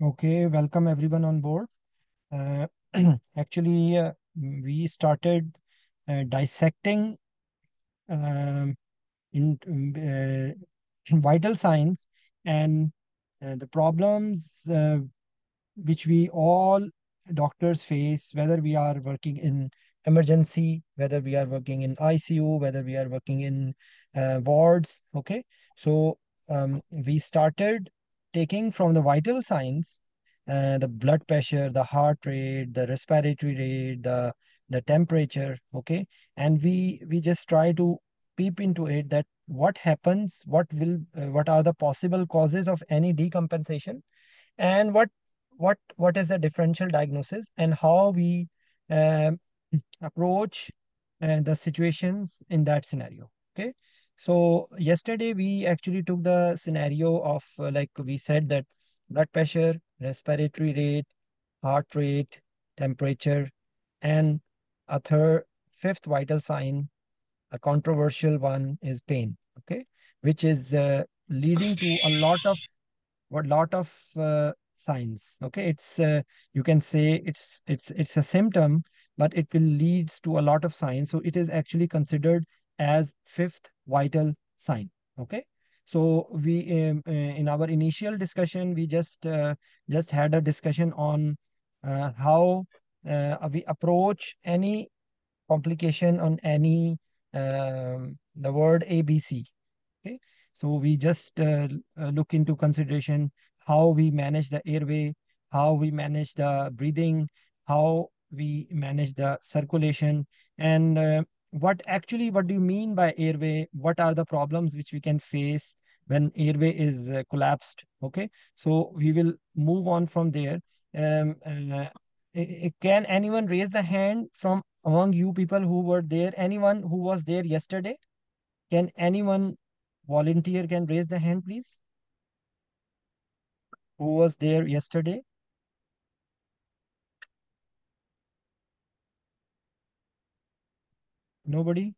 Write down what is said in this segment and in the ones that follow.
Okay, welcome everyone on board. Uh, actually, we started dissecting um, in vital signs and the problems which we all doctors face, whether we are working in emergency, whether we are working in ICU, whether we are working in wards. Okay, so we started taking from the vital signs, the blood pressure, the heart rate, the respiratory rate, the temperature. Okay, and we just try to peep into it that what happens, what are the possible causes of any decompensation, and what is the differential diagnosis, and how we um, approach the situations in that scenario. Okay, so yesterday we actually took the scenario of like we said that blood pressure, respiratory rate, heart rate, temperature, and a fifth vital sign, a controversial one, is pain. Okay, which is leading to a lot of signs. Okay, it's you can say it's a symptom, but it will leads to a lot of signs, so it is actually considered as fifth vital sign. Okay, so we in our initial discussion we just had a discussion on how we approach any complication on any the word ABC. Okay, so we just look into consideration how we manage the airway, how we manage the breathing, how we manage the circulation, and what do you mean by airway? What are the problems which we can face when airway is collapsed? Okay, so we will move on from there. Can anyone raise the hand from among you people who were there? Anyone who was there yesterday? Can anyone volunteer can raise the hand, please? Who was there yesterday? Nobody?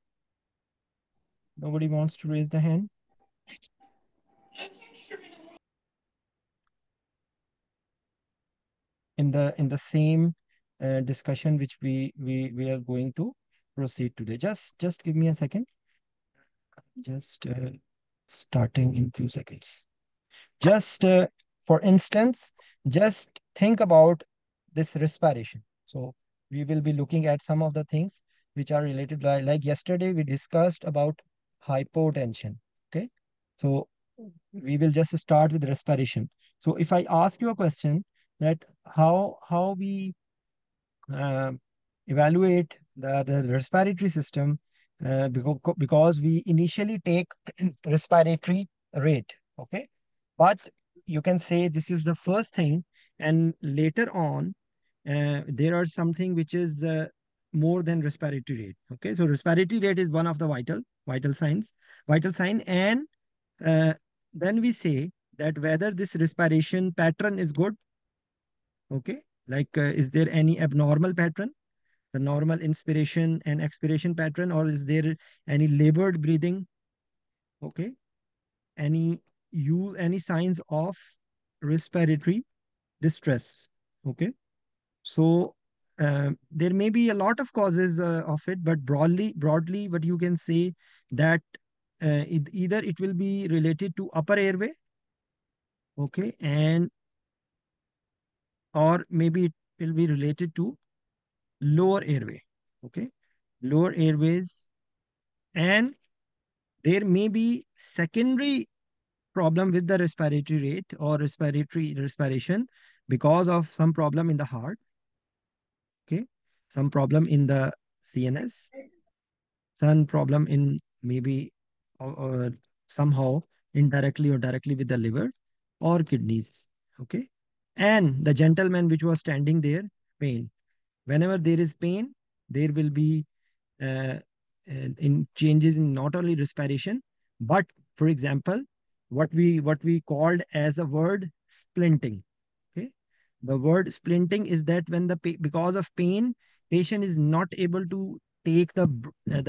Nobody wants to raise the hand? In the same discussion which we are going to proceed today. Just give me a second. Just starting in few seconds. Just for instance, just think about this respiration. So we will be looking at some of the things which are related. Like yesterday, we discussed about hypotension. Okay, so we will just start with respiration. So if I ask you a question that how we uh, evaluate the respiratory system, because we initially take respiratory rate. Okay, but you can say this is the first thing, and later on there are something which is more than respiratory rate. Okay, so respiratory rate is one of the vital sign, and uh, then we say that whether this respiration pattern is good. Okay, like is there any abnormal pattern, the normal inspiration and expiration pattern, or is there any labored breathing? Okay, any signs of respiratory distress? Okay, so there may be a lot of causes of it, but broadly what you can say that either it will be related to upper airway. Okay, and or maybe it will be related to lower airway. Okay, lower airways, and there may be secondary problem with the respiratory rate or respiratory respiration because of some problem in the heart. Okay, some problem in the CNS, some problem in maybe or somehow indirectly or directly with the liver or kidneys. Okay, and the gentleman which was standing there, pain. Whenever there is pain, there will be uh, in changes in not only respiration, but for example, what we called as a word splinting. Okay, the word splinting is that when because of pain, patient is not able to take the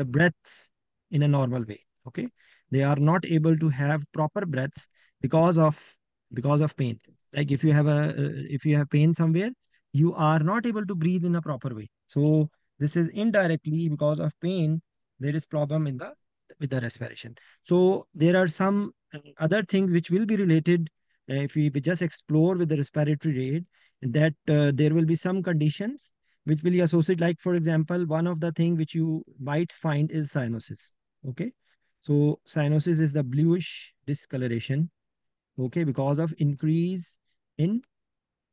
breaths in a normal way. Okay, they are not able to have proper breaths because of pain. Like if you have pain somewhere, you are not able to breathe in a proper way. So this is indirectly because of pain. There is problem in the with the respiration. So there are some other things which will be related if we just explore with the respiratory rate, that there will be some conditions which will be associated. Like for example, one of the thing which you might find is cyanosis. Okay, so cyanosis is the bluish discoloration, okay, because of increase in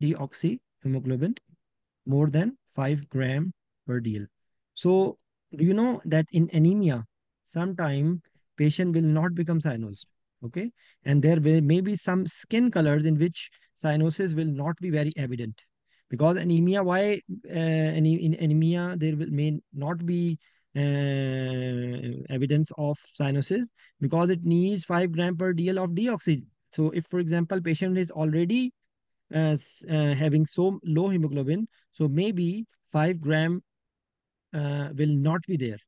deoxyhemoglobin more than 5 gram per dl. So do you know that in anemia, sometime patient will not become cyanosed, okay, and there will maybe some skin colors in which cyanosis will not be very evident, because anemia, why in anemia there will may not be evidence of cyanosis, because it needs 5 gram per dl of deoxy. So if for example patient is already having so low hemoglobin, so maybe 5 gram will not be there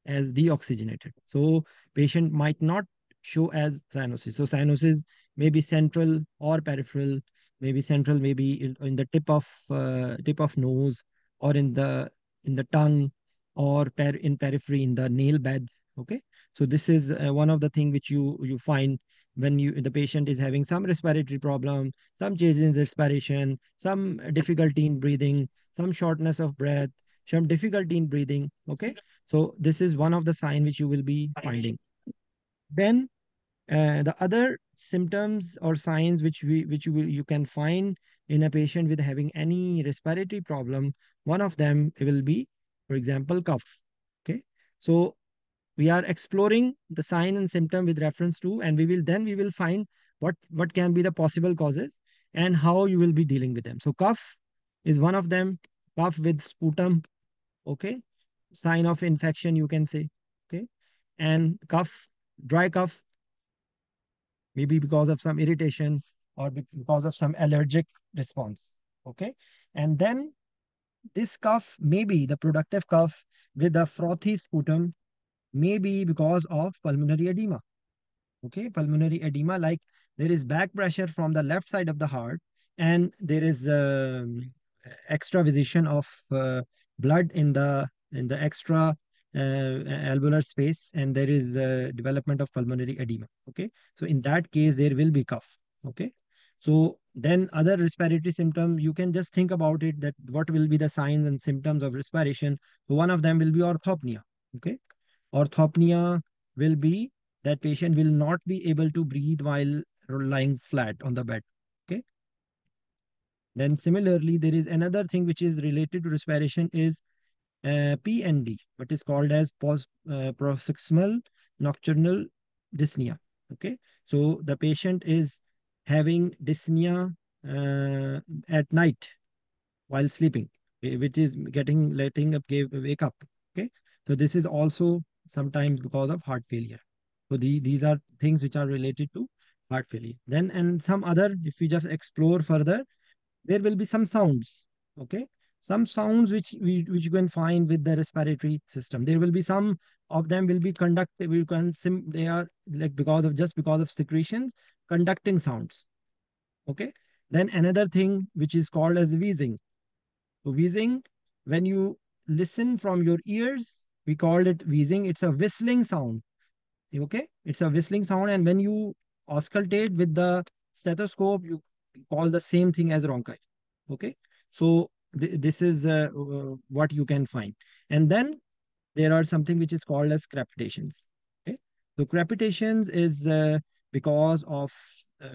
as deoxygenated. So patient might not show as cyanosis. So cyanosis may be central or peripheral, maybe central, maybe in the tip of nose, or in the tongue, or in periphery in the nail bed. Okay, so this is one of the thing which you find when the patient is having some respiratory problem, some changes in respiration, some difficulty in breathing, some shortness of breath, some difficulty in breathing. Okay, so this is one of the sign which you will be finding. Then the other symptoms or signs which you can find in a patient with having any respiratory problem, one of them will be, for example, cough. Okay, so we are exploring the sign and symptom with reference to, and we will find what can be the possible causes and how you will be dealing with them. So cough is one of them. Cough with sputum, okay, sign of infection you can say, okay, and cough, dry cough, maybe because of some irritation or because of some allergic response, okay. And then this cough, maybe the productive cough with a frothy sputum, may be because of pulmonary edema. Okay, pulmonary edema, like there is back pressure from the left side of the heart, and there is extra visition of blood in the extra alveolar space, and there is development of pulmonary edema. Okay, so in that case there will be cough. Okay, so then other respiratory symptom, you can just think about it, that what will be the signs and symptoms of respiration. So one of them will be orthopnea. Okay, orthopnea will be that patient will not be able to breathe while lying flat on the bed. Okay. Then similarly, there is another thing which is related to respiration is PND, what is called as paroxysmal nocturnal dyspnea. Okay. So the patient is having dyspnea at night while sleeping, which is getting letting up wake up. Okay, so this is also sometimes because of heart failure. So these are things which are related to heart failure. Then and some other, if we just explore further, there will be some sounds. Okay, some sounds which you can find with the respiratory system. There will be some of them will be conductive. You can they are like because of just because of secretions, conducting sounds. Okay, then another thing which is called as wheezing. So wheezing, when you listen from your ears, we called it wheezing. It's a whistling sound. Okay, it's a whistling sound, and when you auscultate with the stethoscope, you call the same thing as ronchi. Okay, so this is what you can find, and then there are something which is called as crepitations. Okay, so crepitations is because of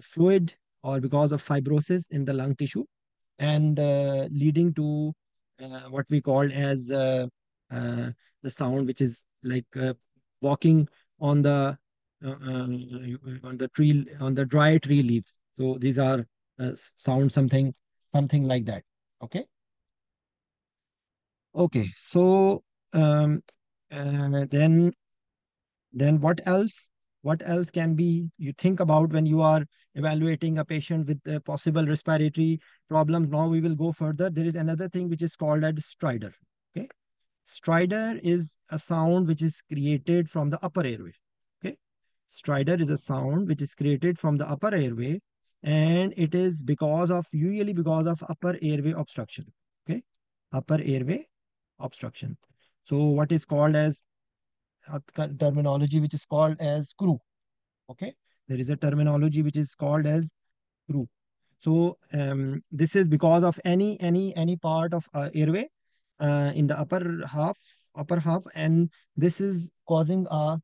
fluid or because of fibrosis in the lung tissue, and leading to what we call as uh, the sound which is like walking on the tree, on the dry tree leaves. So these are sound something like that. Okay. Okay, so um, then what else? What else can be you think about when you are evaluating a patient with possible respiratory problems? Now we will go further. There is another thing which is called as stridor. Okay, stridor is a sound which is created from the upper airway. Okay, stridor is a sound which is created from the upper airway, and it is because of, usually because of upper airway obstruction. Okay, upper airway obstruction. So what is called as terminology which is called as crew. Okay, there is a terminology which is called as crew. So this is because of any part of airway in the upper half, and this is causing a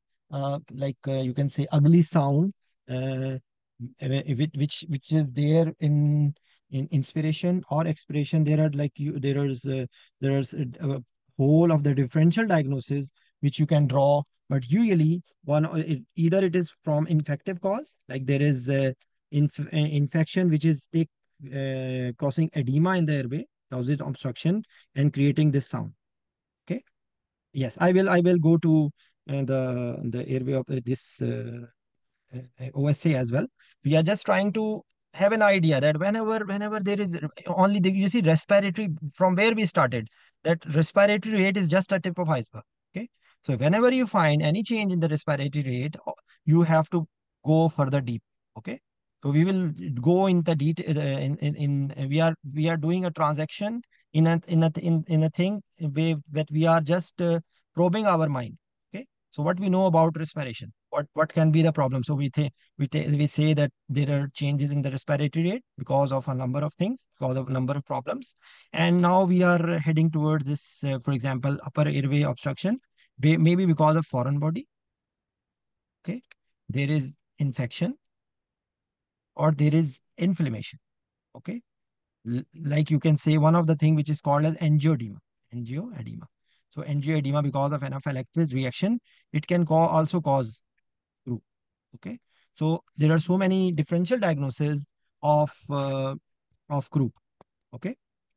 like you can say ugly sound, which is there in inspiration or expiration. There are like you there is a whole of the differential diagnosis which you can draw, but usually either it is from infective cause, like there is infection which is causing edema in the airway, causes obstruction and creating this sound. Okay. Yes, I will go to the airway of this OSA as well. We are just trying to have an idea that whenever there is only you see respiratory from where we started, that respiratory rate is just a tip of iceberg. Okay. So whenever you find any change in the respiratory rate, you have to go further deep. Okay. So we will go in the detail we are doing a transaction in a thing way that we are just probing our mind. Okay. So what we know about respiration, what can be the problem? So we say that there are changes in the respiratory rate because of a number of things, because of a number of problems, and now we are heading towards this, for example, upper airway obstruction, maybe because of foreign body. Okay, there is infection or there is inflammation. Okay, like you can say one of the thing which is called as angioedema. So angioedema because of anaphylaxis reaction, it can also cause croup. Okay, so there are so many differential diagnoses of croup. Okay,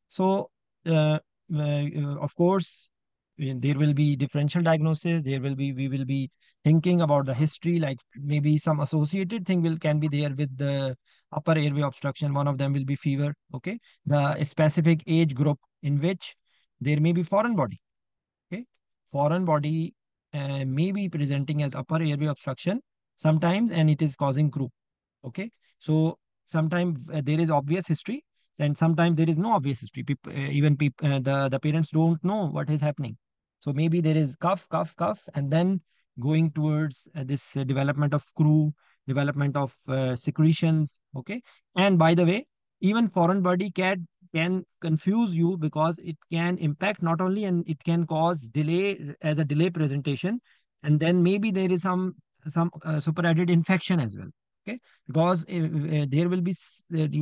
so of course there will be differential diagnosis. We will be thinking about the history, like maybe some associated thing will can be there with the upper airway obstruction. One of them will be fever. Okay, the specific age group in which there may be foreign body. Okay, foreign body may be presenting as upper airway obstruction sometimes, and it is causing croup. Okay, so sometimes there is obvious history, and sometimes there is no obvious history. The parents don't know what is happening. So maybe there is cough, and then going towards this development of crew, development of secretions. Okay, and by the way, even foreign body can confuse you because it can impact not only, and it can cause delay as a delay presentation, and then maybe there is some superadded infection as well. Okay, because there will be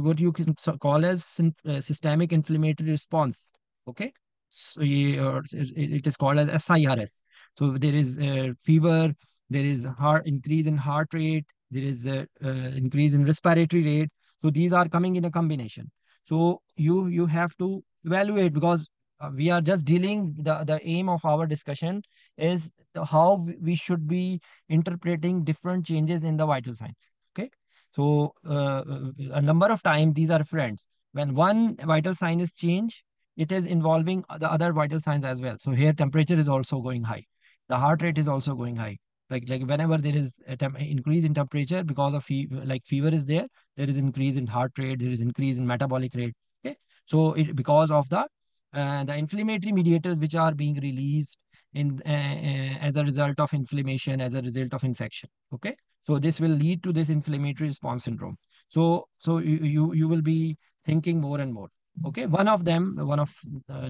what you can call as systemic inflammatory response. Okay, so it is called as SIRS. So there is fever, there is heart increase in heart rate, there is increase in respiratory rate. So these are coming in a combination. So you have to evaluate, because we are just dealing, the aim of our discussion is how we should be interpreting different changes in the vital signs. Okay, so a number of times these are friends. When one vital sign is changed, it is involving the other vital signs as well. So here temperature is also going high, the heart rate is also going high. Like whenever there is increase in temperature because of like fever is there, there is increase in heart rate, there is increase in metabolic rate. Okay, so because of the inflammatory mediators which are being released in as a result of inflammation, as a result of infection. Okay, so this will lead to this inflammatory response syndrome. So you will be thinking more and more. Okay, one of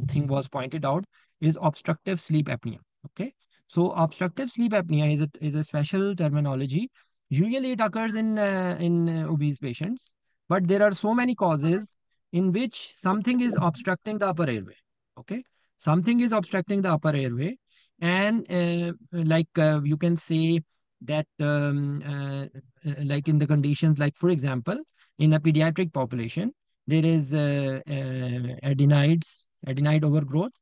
thing was pointed out is obstructive sleep apnea. Okay, so obstructive sleep apnea is a special terminology. Usually it occurs in obese patients, but there are so many causes in which something is obstructing the upper airway. Okay, something is obstructing the upper airway, and you can say that like in the conditions, like for example, in a pediatric population, there is adenide overgrowth,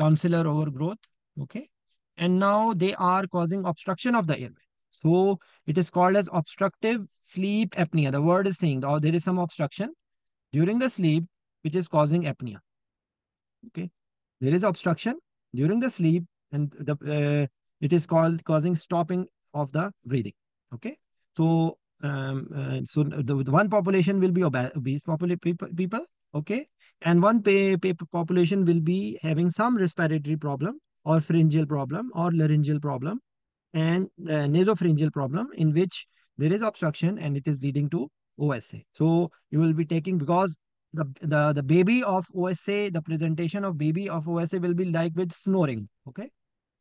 tonsillar overgrowth. Okay, and now they are causing obstruction of the airway. So it is called as obstructive sleep apnea. The word is saying, oh, there is some obstruction during the sleep which is causing apnea. Okay, there is obstruction during the sleep, and it is called causing stopping of the breathing. Okay, so So the one population will be obese people, okay, and one population will be having some respiratory problem or pharyngeal problem or laryngeal problem and nasopharyngeal problem in which there is obstruction and it is leading to OSA. So you will be taking, because the baby of OSA, the presentation of baby of OSA will be like with snoring. Okay,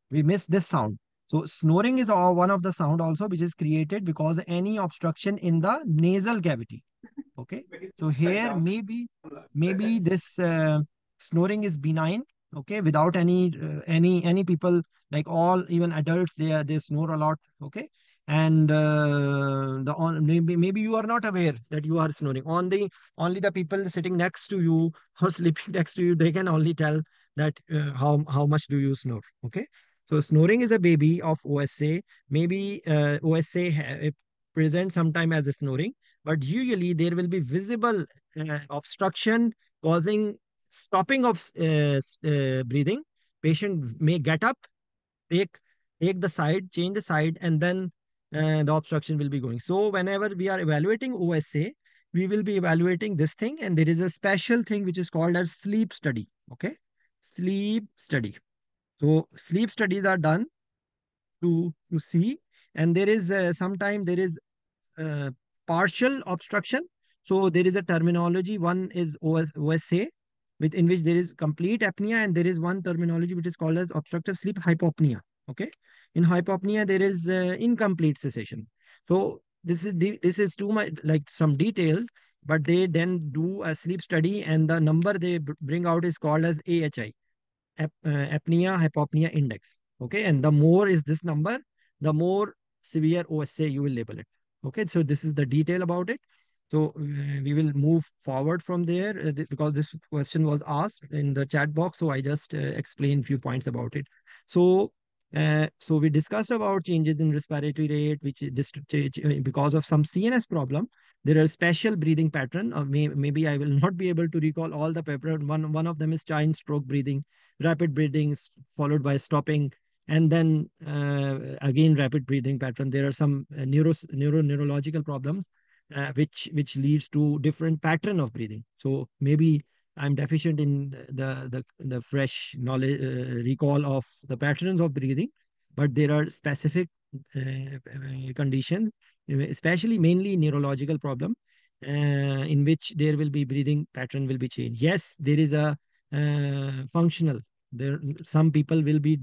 we miss this sound. So snoring is one of the sound also which is created because any obstruction in the nasal cavity. Okay, so here maybe this snoring is benign. Okay, without any people, like all even adults, they snore a lot. Okay, and the on maybe you are not aware that you are snoring. Only the people sitting next to you or sleeping next to you, they can only tell that how much do you snore. Okay, so snoring is a baby of OSA. Maybe OSA it presents sometime as a snoring, but usually there will be visible obstruction causing stopping of breathing. Patient may get up, take take the side, change the side, and then the obstruction will be going. So whenever we are evaluating OSA, we will be evaluating this thing, and there is a special thing which is called as sleep study. Okay, sleep study. So sleep studies are done to see, and there is sometime there is uh, partial obstruction. So there is a terminology. One is OSA, in which there is complete apnea, and there is one terminology which is called as obstructive sleep hypopnea. Okay, in hypopnea there is incomplete cessation. So this is too much like some details, but they then do a sleep study, and the number they bring out is called as AHI, apnea hypopnea index. Okay, and the more is this number, the more severe OSA you will label it. Okay, so this is the detail about it. So we will move forward from there because this question was asked in the chat box. So I just explained few points about it. So so we discussed about changes in respiratory rate, which is because of some CNS problem. There are special breathing pattern. Maybe I will not be able to recall all the pattern. One of them is giant stroke breathing, rapid breathing followed by stopping, and then again rapid breathing pattern. There are some neurological problems which leads to different pattern of breathing. So maybe I'm deficient in the fresh knowledge recall of the patterns of breathing, but there are specific conditions, especially mainly neurological problem, in which there will be breathing pattern will be changed. Yes, there is a functional. There some people will be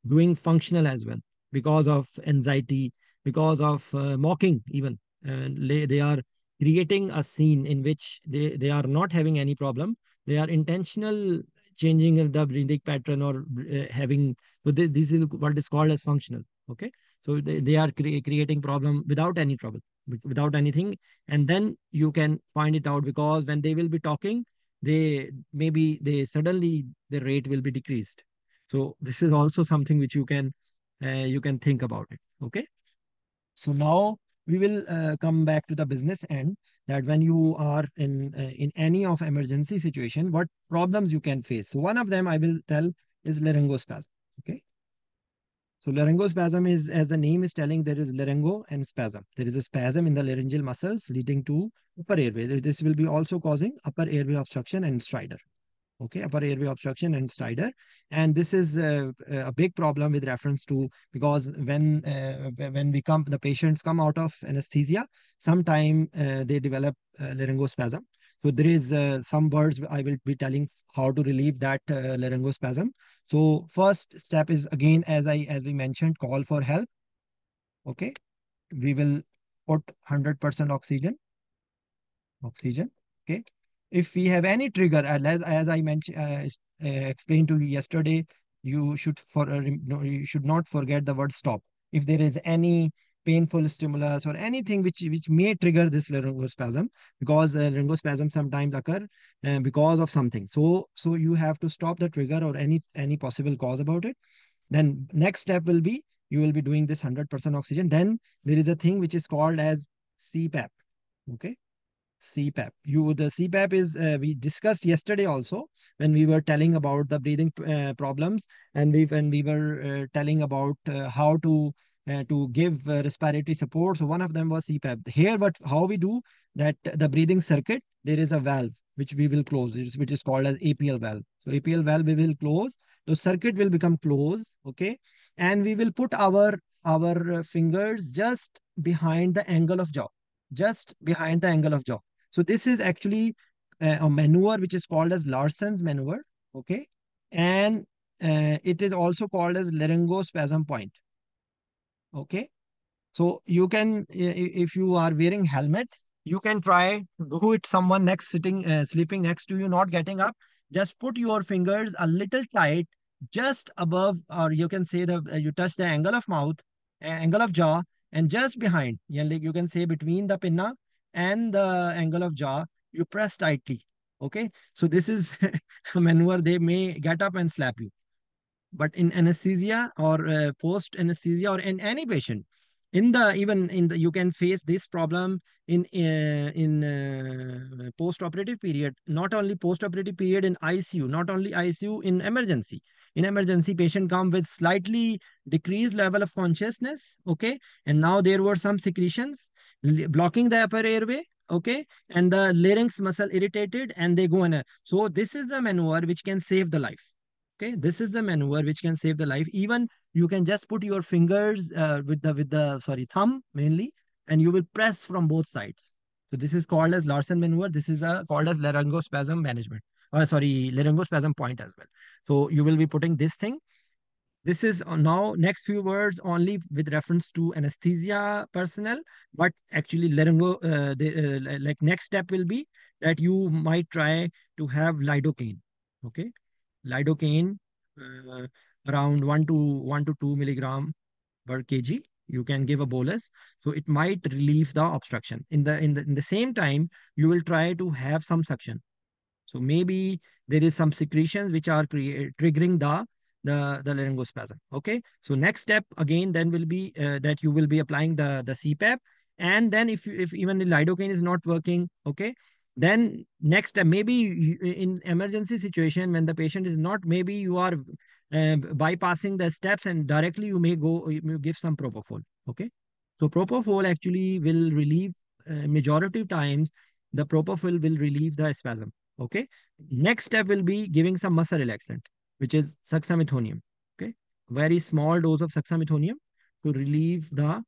doing functional as well because of anxiety, because of mocking even. They are creating a scene in which they are not having any problem. They are intentional changing the breathing pattern or having. So this is what is called as functional. Okay, so they are creating problem without any trouble, without anything, and then you can find it out because when they will be talking, they suddenly the rate will be decreased. So this is also something which you can think about it. Okay, so now we will come back to the business end, that when you are in any of emergency situation, what problems you can face. So one of them I will tell is laryngospasm. Okay, so laryngospasm is, as the name is telling, there is laryngo and spasm. There is a spasm in the laryngeal muscles leading to upper airway. This will be also causing upper airway obstruction and stridor. Okay, upper airway obstruction and stridor, and this is a big problem with reference to, because when we come the patients come out of anesthesia, sometime they develop laryngospasm. So there is some words I will be telling how to relieve that laryngospasm. So first step is, again, as we mentioned, call for help. Okay, we will put 100% oxygen. Okay, if we have any trigger, as I mentioned, explained to you yesterday, no, you should not forget the word stop. If there is any painful stimulus or anything which may trigger this laryngospasm, because laryngospasm sometimes occur because of something, so you have to stop the trigger or any possible cause about it. Then next step will be, you will be doing this 100% oxygen. Then there is a thing which is called as CPAP. Okay, CPAP. The CPAP is, we discussed yesterday also when we were telling about the breathing problems, and when we were telling about how to to give respiratory support. So one of them was CPAP. Here, but how we do that, the breathing circuit, there is a valve which we will close, which is called as APL valve. So APL valve we will close. The circuit will become closed, okay, and we will put our fingers just behind the angle of jaw, just behind the angle of jaw. So this is actually a maneuver which is called as Larson's maneuver, okay, and it is also called as laryngospasm point, okay. So you can, if you are wearing helmet, you can try do it. Someone next sitting, sleeping next to you, not getting up. Just put your fingers a little tight, just above, or you can say the you touch the angle of mouth, angle of jaw, and just behind. Yeah, like you can say between the pinna and the angle of jaw, you press tightly. Okay, so this is a maneuver. They may get up and slap you, but in anesthesia or post anesthesia or in any patient, in the even in the, you can face this problem in post operative period. Not only post operative period in ICU, not only ICU, in emergency. In emergency, patient come with slightly decreased level of consciousness, okay, and now there were some secretions blocking the upper airway, okay, and the larynx muscle irritated, and they go in a, so this is the maneuver which can save the life. Okay, this is the maneuver which can save the life. Even you can just put your fingers with the sorry thumb mainly, and you will press from both sides. So this is called as Larsen maneuver. This is called as laryngospasm management. Sorry, laryngospasm point as well. So you will be putting this thing. This is now next few words only with reference to anesthesia personnel, but actually like next step will be that you might try to have lidocaine. Okay, lidocaine, uh, around 1 to 2 milligram per kg. You can give a bolus, so it might relieve the obstruction. In the same time, you will try to have some suction. So maybe there is some secretions which are triggering the laryngospasm. Okay. So next step again then will be that you will be applying the CPAP, and then if even the lidocaine is not working, okay, then next step maybe in emergency situation when the patient is not, maybe you are bypassing the steps and directly you may go, you may give some propofol. Okay. So propofol actually will relieve, majority of times the propofol will relieve the spasm. Okay. Next step will be giving some muscle relaxant, which is suxamethonium. Okay. Very small dose of suxamethonium to relieve the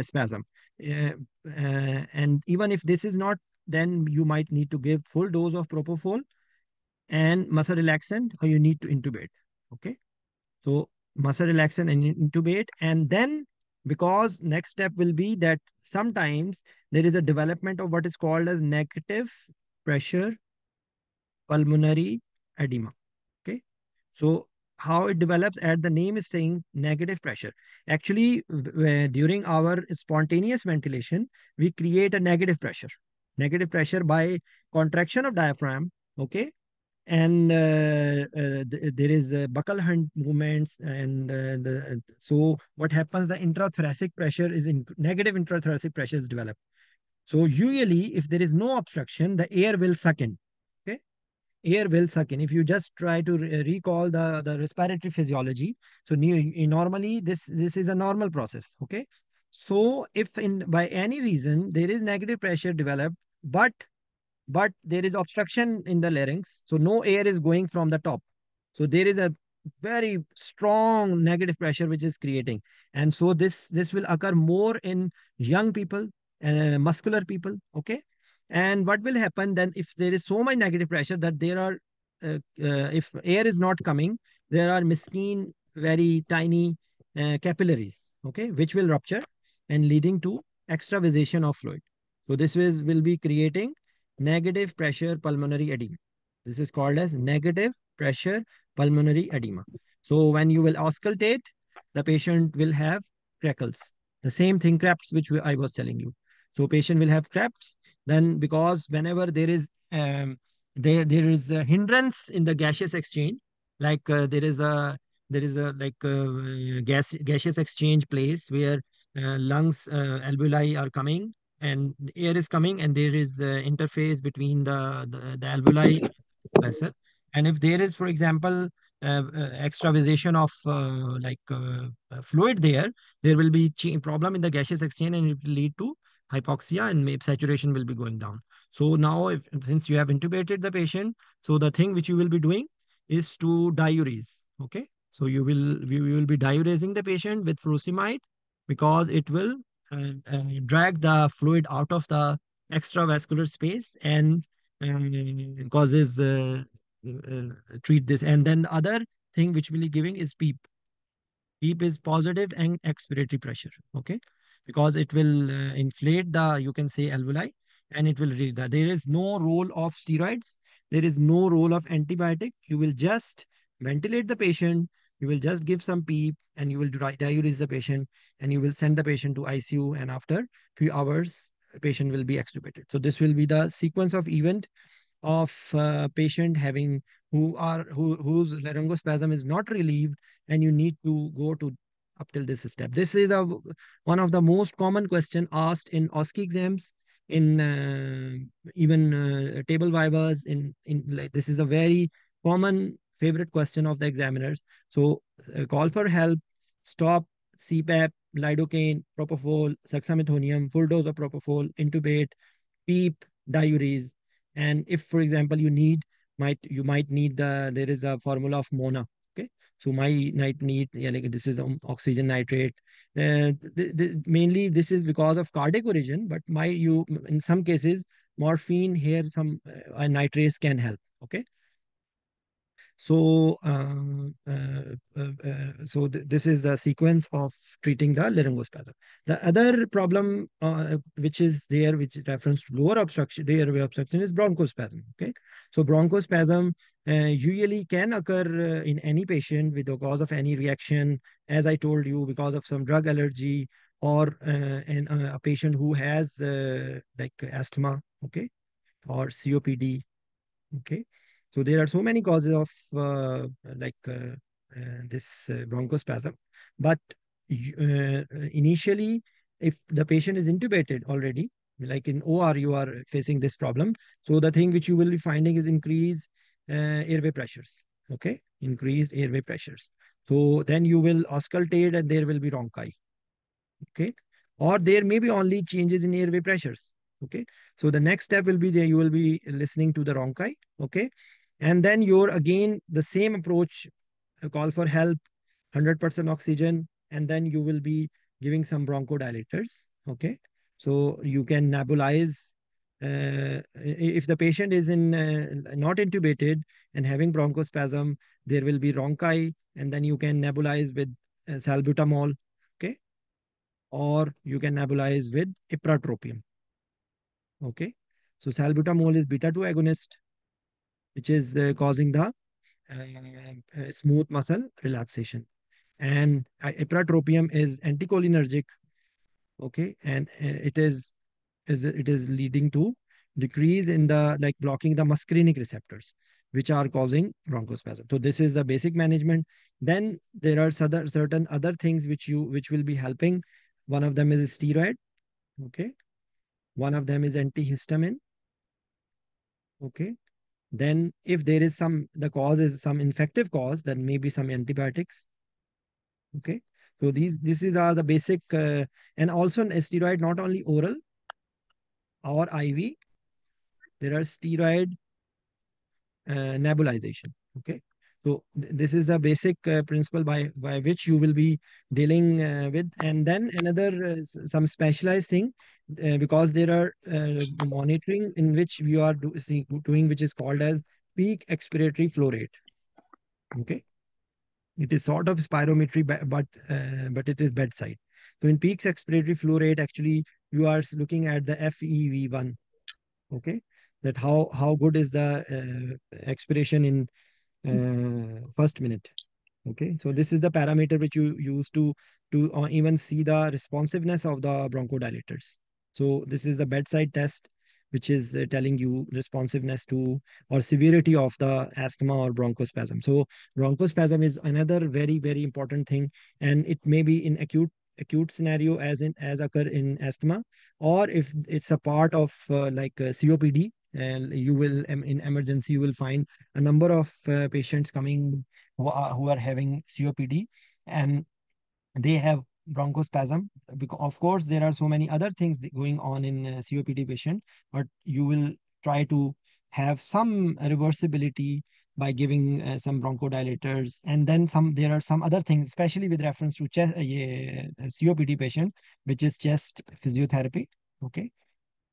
spasm. Uh, and even if this is not, then you might need to give full dose of propofol and muscle relaxant, or you need to intubate. Okay. So muscle relaxant and intubate, and then because next step will be that sometimes there is a development of what is called as negative pressure pulmonary edema. Okay. So how it develops, at the name is saying negative pressure. Actually, during our spontaneous ventilation, we create a negative pressure. Negative pressure by contraction of diaphragm. Okay. And there is buccal hunt movements, and so what happens? The intrathoracic pressure is in negative intrathoracic pressure is developed. So usually, if there is no obstruction, the air will suck in. Okay, air will suck in. If you just try to recall the respiratory physiology, so normally this is a normal process. Okay, so if in by any reason there is negative pressure developed, but there is obstruction in the larynx, so no air is going from the top, so there is a very strong negative pressure which is creating, and so this will occur more in young people and muscular people. Okay, and what will happen then, if there is so much negative pressure that there are if air is not coming, there are mesquite very tiny capillaries, okay, which will rupture and leading to extravasation of fluid. So this will be creating negative pressure pulmonary edema. This is called as negative pressure pulmonary edema. So when you will auscultate, the patient will have crackles. The same thing, craps, which I was telling you. So patient will have craps. Then because whenever there is a hindrance in the gaseous exchange, like there is a like gaseous exchange place where lungs alveoli are coming and air is coming, and there is interface between the alveoli vessel. And if there is, for example, extravasation of fluid there, there will be problem in the gaseous exchange and it will lead to hypoxia and maybe saturation will be going down. So now, if since you have intubated the patient, so the thing which you will be doing is to diurese. Okay, so you will be diuresing the patient with furosemide because it will drag the fluid out of the extravascular space and causes treat this. And then the other thing which will be giving is PEEP. PEEP is positive and expiratory pressure. Okay, because it will inflate the, you can say, alveoli, and it will read that. There is no role of steroids. There is no role of antibiotic. You will just ventilate the patient. You will just give some PEEP and you will diurese the patient and you will send the patient to ICU. And after few hours, the patient will be extubated. So this will be the sequence of event of patient having whose laryngospasm is not relieved, and you need to go to up till this step. This is one of the most common question asked in OSCE exams, in even table vivas. In like, this is a very common favorite question of the examiners. So call for help, stop CPAP, lidocaine, propofol, dexamethasone, full dose of propofol, intubate, PEEP, diuresis. And if, for example, you might need there is a formula of MONA. Okay, so might need, yeah, like this is oxygen nitrate. Mainly this is because of cardiac origin, but you in some cases morphine here, some nitrates can help. Okay, so, this is the sequence of treating the laryngospasm. The other problem, which is there, which is reference to lower obstruction, the airway obstruction, is bronchospasm. Okay, so bronchospasm usually can occur in any patient with the cause of any reaction, as I told you, because of some drug allergy or a patient who has like asthma, okay, or COPD. Okay, so there are so many causes of this bronchospasm, but initially, if the patient is intubated already, like in OR, you are facing this problem. So the thing which you will be finding is increased airway pressures. Okay, increased airway pressures. So then you will auscultate and there will be rhonchi. Okay, or there may be only changes in airway pressures. Okay, so the next step will be there, you will be listening to the rhonchi. Okay, and then you're again the same approach, call for help, 100% oxygen, and then you will be giving some bronchodilators. Okay, so you can nebulize. If the patient is in not intubated and having bronchospasm, there will be rhonchi, and then you can nebulize with salbutamol. Okay, or you can nebulize with ipratropium. Okay, so salbutamol is beta 2 agonist, which is causing the smooth muscle relaxation, and ipratropium is anticholinergic. Okay, and it is leading to decrease in the, like, blocking the muscarinic receptors, which are causing bronchospasm. So this is the basic management. Then there are certain other things which will be helping. One of them is steroid. Okay, one of them is antihistamine. Okay, then if there is the cause is some infective cause, then maybe some antibiotics. Okay, so these are the basic, and also a steroid, not only oral or IV. There are steroid nebulization. Okay, so this is the basic principle by which you will be dealing with. And then another some specialized thing, because there are monitoring in which you are doing, which is called as peak expiratory flow rate. Okay, it is sort of spirometry, but it is bedside. So in peak expiratory flow rate, actually you are looking at the FEV1. Okay, that how good is the expiration in first minute. Okay, so this is the parameter which you use to even see the responsiveness of the bronchodilators. So this is the bedside test, which is telling you responsiveness to or severity of the asthma or bronchospasm. So bronchospasm is another very important thing, and it may be in acute scenario as occur in asthma, or if it's a part of COPD, and you will in emergency you will find a number of patients coming who are having COPD, and they have bronchospasm. Because of course there are so many other things going on in COPD patient, but you will try to have some reversibility by giving some bronchodilators, and then some there are some other things, especially with reference to chest, COPD patient, which is chest physiotherapy. Okay.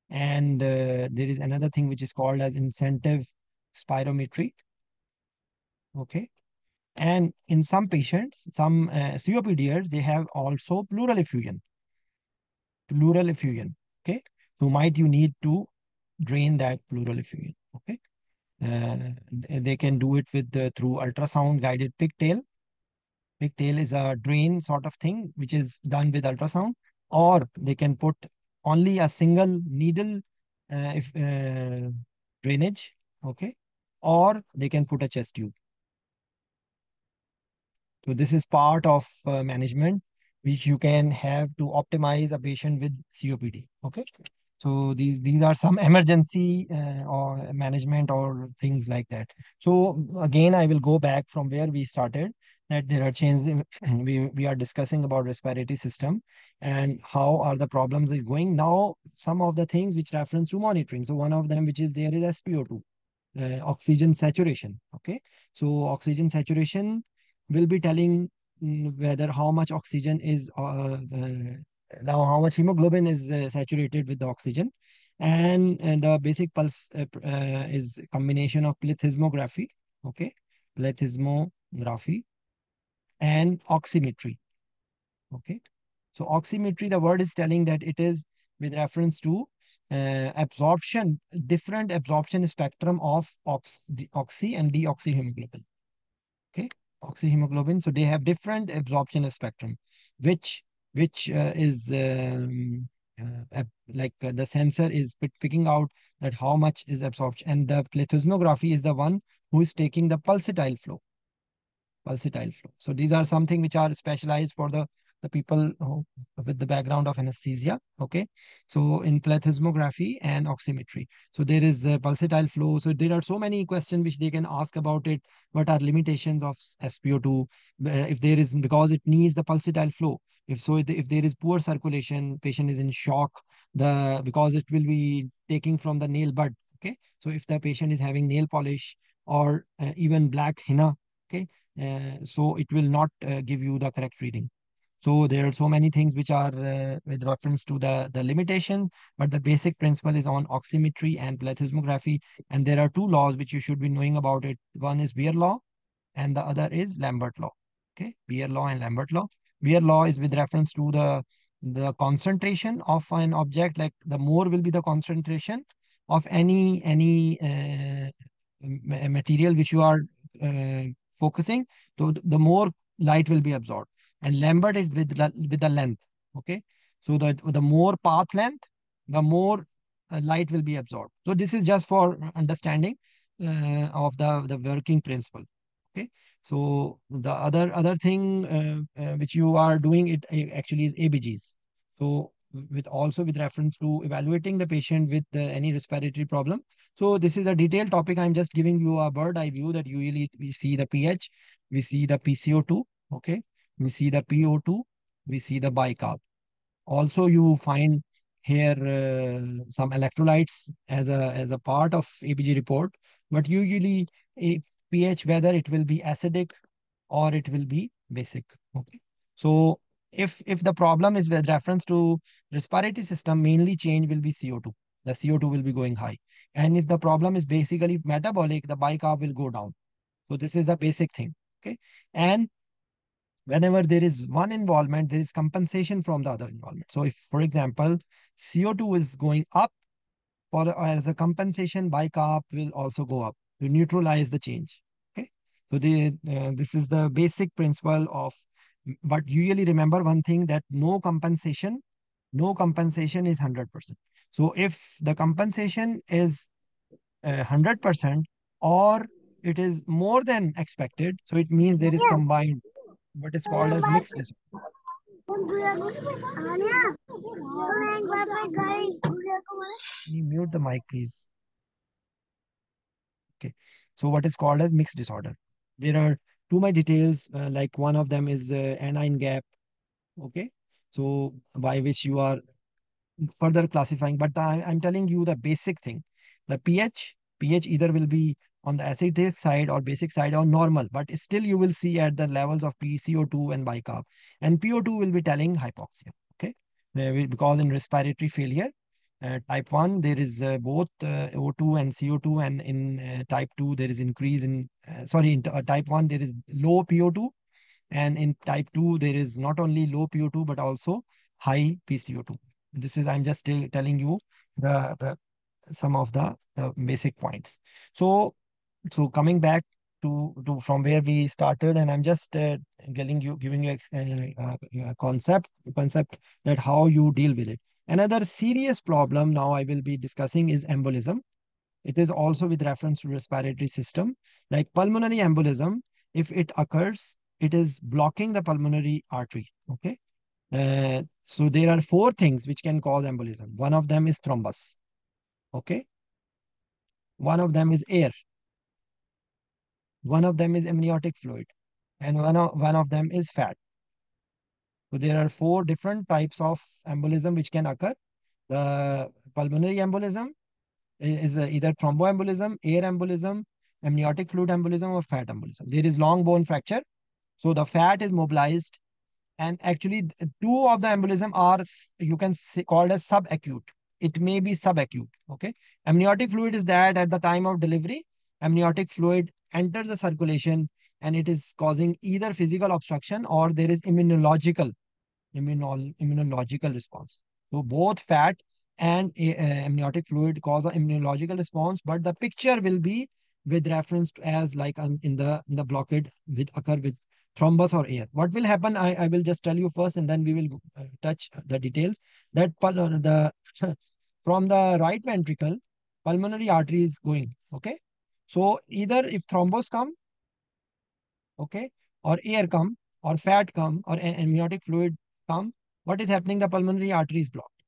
And there is another thing which is called as incentive spirometry. Okay. And in some patients, some COPDers, they have also pleural effusion. Pleural effusion. Okay. So might you need to drain that pleural effusion. Okay. They can do it with through ultrasound guided pigtail. Pigtail is a drain sort of thing which is done with ultrasound, or they can put only a single needle if drainage. Okay. Or they can put a chest tube. So this is part of management which you can have to optimize a patient with COPD. Okay. So these are some emergency or management or things like that. So again, I will go back from where we started, that there are changes. We are discussing about respiratory system and how are the problems are going. Now, some of the things which reference to monitoring. So one of them which is there is SpO2, oxygen saturation. Okay. So oxygen saturation will be telling whether how much oxygen is now how much hemoglobin is saturated with the oxygen. And the basic pulse is combination of plethysmography. Okay. Plethysmography and oximetry. Okay. So oximetry, the word is telling that it is with reference to absorption, different absorption spectrum of oxy and deoxyhemoglobin. Okay. Oxyhemoglobin. So they have different absorption spectrum, which is like the sensor is picking out that how much is absorption, and the plethysmography is the one who is taking the pulsatile flow. So these are something which are specialized for the people who, with the background of anesthesia. Okay. So in plethysmography and oximetry. So there is pulsatile flow. So there are so many questions which they can ask about it. What are limitations of SpO2? If there is, because it needs the pulsatile flow. If so, if there is poor circulation, patient is in shock, because it will be taking from the nail bud. Okay. So if the patient is having nail polish or even black henna, okay, so it will not give you the correct reading. So there are so many things which are with reference to the limitations, but the basic principle is on oximetry and plethysmography. And there are two laws which you should be knowing about it. One is Beer law and the other is Lambert law. Okay, Beer law and Lambert law. Beer law is with reference to the concentration of an object. Like the more will be the concentration of any material which you are uh, focusing, so the more light will be absorbed. And Lambert is with the length. Okay, so the more path length, the more light will be absorbed. So this is just for understanding of the working principle. Okay. So the other thing which you are doing it actually is ABGs. So with also with reference to evaluating the patient with any respiratory problem. So this is a detailed topic. I'm just giving you a bird eye view that usually we see the pH, we see the PCO2. Okay. We see the PO2, we see the bicarb. Also, you find here some electrolytes as a part of ABG report, but usually a pH, whether it will be acidic or it will be basic. Okay. So if the problem is with reference to respiratory system, mainly change will be CO2. The CO2 will be going high. And if the problem is basically metabolic, the bicarb will go down. So this is the basic thing. Okay. And whenever there is one involvement, there is compensation from the other involvement. So if, for example, CO2 is going up, for as a compensation, bicarb will also go up to neutralize the change. Okay. So this is the basic principle of, but usually remember one thing, that no compensation is 100%. So if the compensation is 100% or it is more than expected, so it means there is combined, what is called as mixed disorder. Can you mute the mic, please? Okay. So what is called as mixed disorder? There are too much details. Like one of them is anion gap. Okay, so by which you are further classifying, but I'm telling you the basic thing. The pH either will be on the acidic side or basic side or normal, but still you will see at the levels of PCO2 and bicarb. And PO2 will be telling hypoxia. Okay, because in respiratory failure, type 1, there is both O2 and CO2, and in type 2, there is increase in, sorry, in type 1, there is low PO2, and in type 2, there is not only low PO2 but also high PCO2. This is, I'm just telling you the some of the basic points. So, so coming back to from where we started, and I'm just giving you a concept that how you deal with it. Another serious problem now I will be discussing is embolism. It is also with reference to respiratory system, like pulmonary embolism. If it occurs, it is blocking the pulmonary artery. Okay. So there are four things which can cause embolism. One of them is thrombus. Okay. One of them is air. One of them is amniotic fluid. And one of them is fat. So there are four different types of embolism which can occur. The pulmonary embolism is either thromboembolism, air embolism, amniotic fluid embolism, or fat embolism. There is long bone fracture. So the fat is mobilized, and actually two of the embolism are you can say called as subacute. It may be subacute. Okay. Amniotic fluid is that at the time of delivery, amniotic fluid enters the circulation and it is causing either physical obstruction or there is immunological response. So both fat and amniotic fluid cause an immunological response, but the picture will be with reference to as like in the blockade with occur with thrombus or air. What will happen? I will just tell you first, and then we will touch the details. That the from the right ventricle, pulmonary artery is going. Okay, so either if thrombus come, okay, or air come, or fat come, or amniotic fluid come, what is happening? The pulmonary artery is blocked.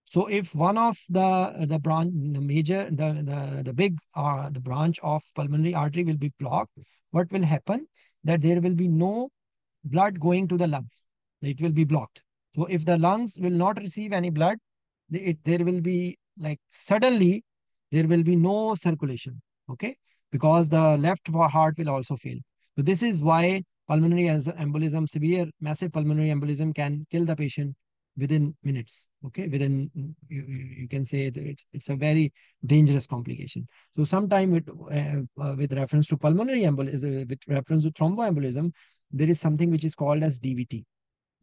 So if one of the branch, the major, the big, the branch of pulmonary artery will be blocked, what will happen? That there will be no blood going to the lungs. It will be blocked. So if the lungs will not receive any blood, there will be like suddenly there will be no circulation. Okay, because the left heart will also fail. So this is why pulmonary embolism, severe massive pulmonary embolism, can kill the patient within minutes. Okay, within you can say that it's a very dangerous complication. So sometime with reference to pulmonary embolism, with reference to thromboembolism, there is something which is called as DVT,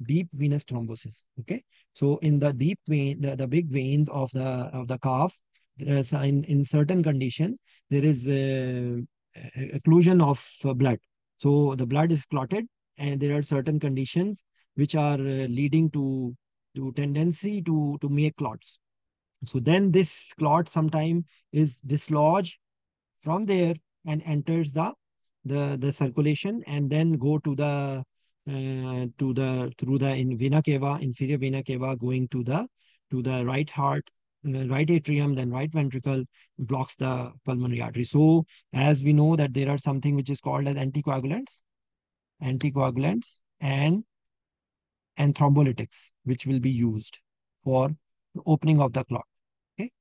deep venous thrombosis. Okay, so in the deep vein, the big veins of the calf, there is in certain condition there is occlusion of blood. So the blood is clotted, and there are certain conditions which are leading to tendency to make clots. So then this clot sometime is dislodged from there and enters the circulation, and then go to the through the in vena cava, inferior vena cava, going to the right heart, right atrium, then right ventricle, blocks the pulmonary artery. So as we know that there are something which is called as anticoagulants and thrombolytics which will be used for the opening of the clot. Okay,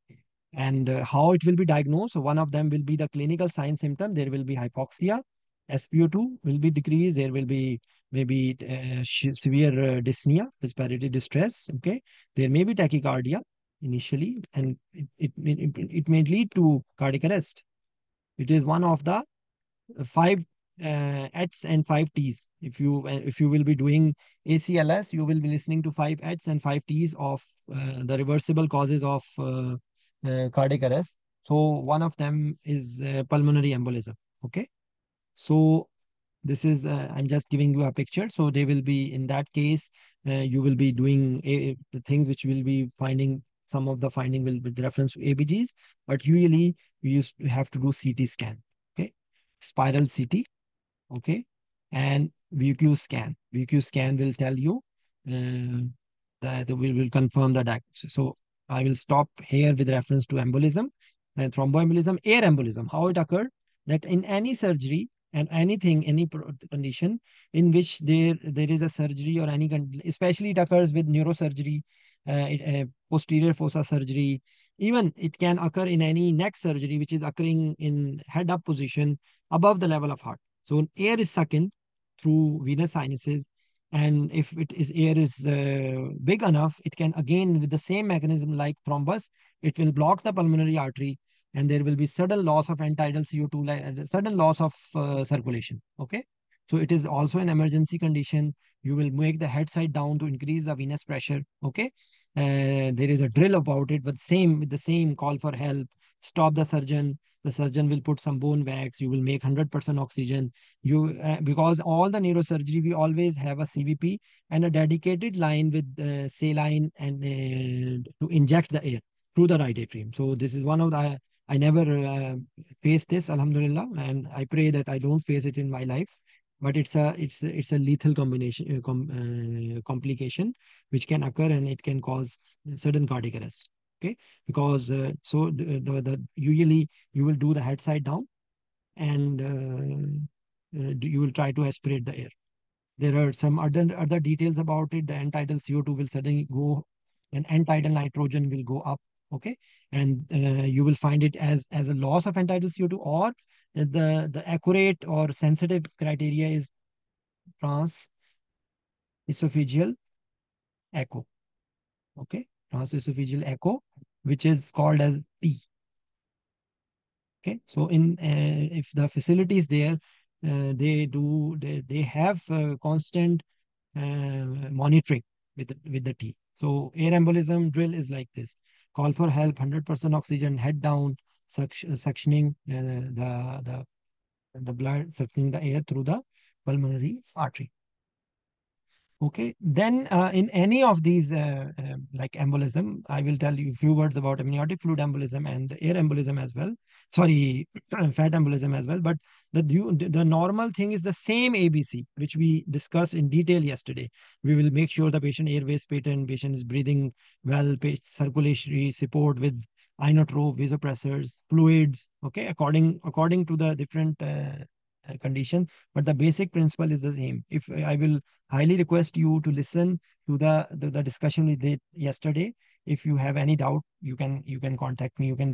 and how it will be diagnosed. So one of them will be the clinical sign symptom. There will be hypoxia, SpO2 will be decreased. There will be maybe severe dyspnea, respiratory distress. Okay, there may be tachycardia initially, and it may lead to cardiac arrest. It is one of the five H's and five T's. If you will be doing ACLS, you will be listening to five H's and five T's of the reversible causes of cardiac arrest. So one of them is pulmonary embolism. Okay, so this is I'm just giving you a picture. So they will be in that case, you will be doing the things which will be finding. Some of the finding will be with reference to ABGs, but usually we used to have to do CT scan. Okay, spiral CT. Okay, and VQ scan. VQ scan will tell you uh, that we will confirm the diagnosis. So I will stop here with reference to embolism and thromboembolism. Air embolism, how it occurred, that in any surgery, and anything, condition in which there is a surgery or especially it occurs with neurosurgery, posterior fossa surgery. Even it can occur in any neck surgery, which is occurring in head up position above the level of heart. So air is sucked in through venous sinuses, and if it is air is big enough, it can again with the same mechanism like thrombus, it will block the pulmonary artery, and there will be sudden loss of end-tidal CO2, like sudden loss of circulation. Okay, so it is also an emergency condition. You will make the head side down to increase the venous pressure. Okay, there is a drill about it, but same with the same call for help. Stop the surgeon. The surgeon will put some bone wax. You will make 100% oxygen. You because all the neurosurgery we always have a CVP and a dedicated line with saline and to inject the air through the right atrium. So this is one of the I never faced this, alhamdulillah, and I pray that I don't face it in my life. But it's a lethal combination complication which can occur, and it can cause sudden cardiac arrest. Okay, because the usually you will do the head side down, and you will try to aspirate the air. There are some other details about it. The end-tidal CO2 will suddenly go, and end-tidal nitrogen will go up. Okay, and you will find it as a loss of end-tidal CO2, or the accurate or sensitive criteria is transesophageal echo. Okay, transesophageal echo, which is called as P. Okay, so in if the facility is there, they have constant monitoring with the T. So air embolism drill is like this: call for help, 100% oxygen, head down, suctioning the blood, suctioning the air through the pulmonary artery. Okay, then in any of these like embolism, I will tell you a few words about amniotic fluid embolism and air embolism as well. Sorry, fat embolism as well. But the normal thing is the same ABC, which we discussed in detail yesterday. We will make sure the patient airways patent, patient is breathing well, circulatory support with inotrope, vasopressors, fluids. Okay, according to the different condition, but the basic principle is the same. If I will highly request you to listen to the discussion we did yesterday. If you have any doubt, you can contact me. You can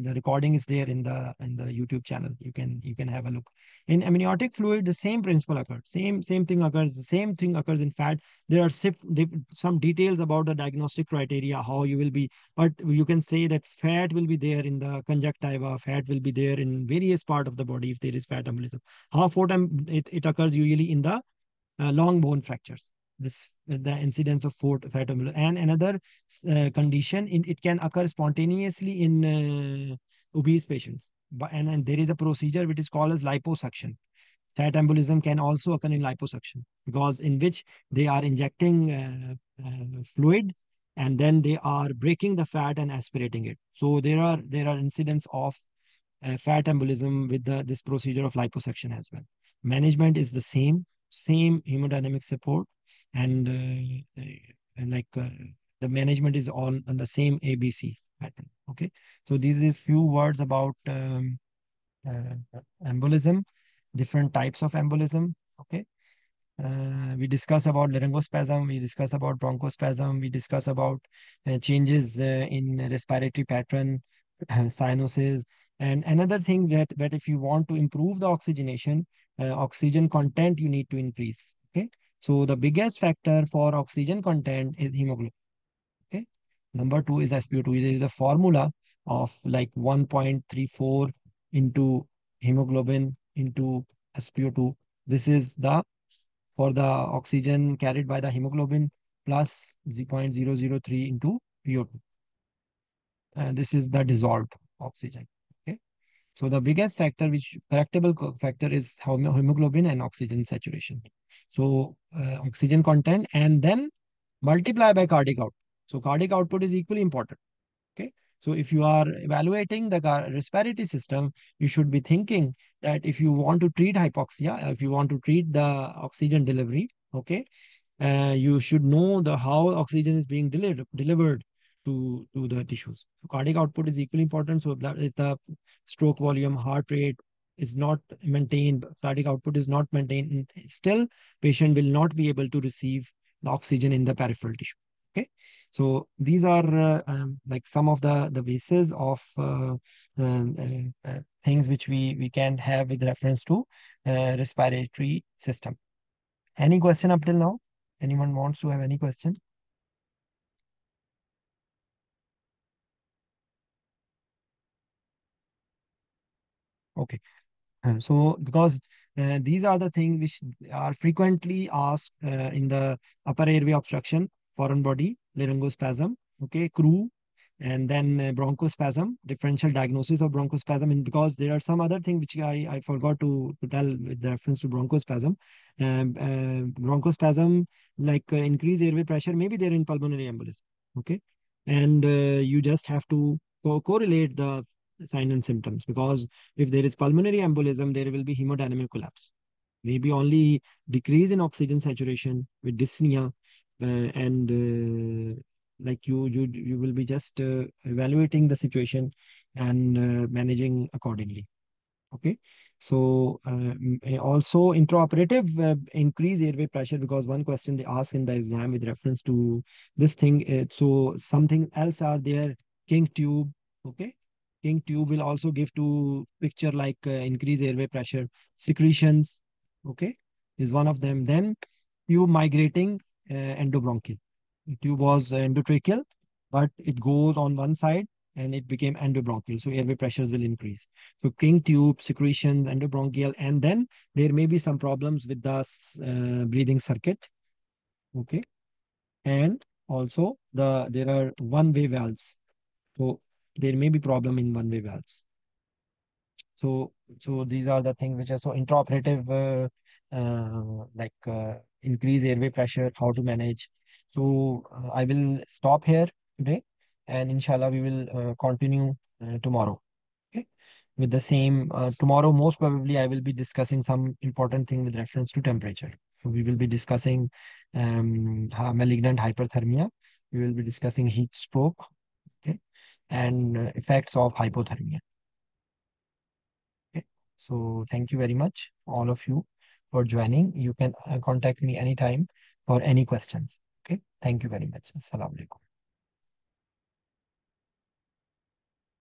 the recording is there in the YouTube channel. You can have a look. In amniotic fluid, the same principle occurs. Same thing occurs. The same thing occurs in fat. There are some details about the diagnostic criteria, how you will be, but you can say that fat will be there in the conjunctiva. Fat will be there in various part of the body if there is fat embolism. How often it occurs usually in the long bone fractures. This the incidence of fat embolism, and another condition it can occur spontaneously in obese patients. And there is a procedure which is called as liposuction. Fat embolism can also occur in liposuction, because in which they are injecting fluid, and then they are breaking the fat and aspirating it. So there are incidents of fat embolism with this procedure of liposuction as well. Management is the same hemodynamic support, and the management is on the same ABC pattern. Okay, so these is few words about embolism, different types of embolism. Okay, we discuss about laryngospasm, we discuss about bronchospasm, we discuss about changes in respiratory pattern, cyanosis. And another thing that if you want to improve the oxygenation, oxygen content you need to increase. Okay, so the biggest factor for oxygen content is hemoglobin. Okay, number two is SpO2. There is a formula of like 1.34 into hemoglobin into SpO2. This is the for the oxygen carried by the hemoglobin plus 0.003 into PO2. This is the dissolved oxygen. Okay. So the biggest factor, which correctable factor, is hemoglobin and oxygen saturation. So oxygen content, and then multiply by cardiac output. So cardiac output is equally important. Okay. So if you are evaluating the respiratory system, you should be thinking that if you want to treat hypoxia, if you want to treat the oxygen delivery, okay, you should know the how oxygen is being delivered to the tissues. So cardiac output is equally important. So the stroke volume, heart rate, is not maintained, cardiac output is not maintained, still patient will not be able to receive the oxygen in the peripheral tissue. Okay, so these are like some of the bases of things which we can have with reference to respiratory system. Any question up till now? Anyone wants to have any question? Okay. So, because these are the things which are frequently asked in the upper airway obstruction, foreign body, laryngospasm, okay, CRU, and then bronchospasm, differential diagnosis of bronchospasm. And because there are some other thing which I forgot to tell with reference to bronchospasm. Bronchospasm, like increased airway pressure, maybe they're in pulmonary embolism, okay, and you just have to correlate the sign and symptoms, because if there is pulmonary embolism, there will be hemodynamic collapse. Maybe only decrease in oxygen saturation with dyspnea, and like you will be just evaluating the situation and managing accordingly. Okay. So also intraoperative increase airway pressure, because one question they ask in the exam with reference to this thing. So something else are there, king tube. Okay. King tube will also give to picture like increase airway pressure. Secretions. Okay. Is one of them. Then tube migrating endobronchial. Tube was endotracheal, but it goes on one side and it became endobronchial. So airway pressures will increase. So king tube, secretions, endobronchial, and then there may be some problems with the breathing circuit. Okay, and also there are one-way valves. So there may be problem in one-way valves. So these are the things which are so intraoperative, like increase airway pressure, how to manage. So I will stop here today, and inshallah we will continue tomorrow. Okay, with the same tomorrow. Most probably, I will be discussing some important thing with reference to temperature. So we will be discussing malignant hyperthermia. We will be discussing heat stroke. Okay, and effects of hypothermia. Okay. So thank you very much, all of you, for joining. You can contact me anytime for any questions. Okay. Thank you very much. Assalamu alaikum.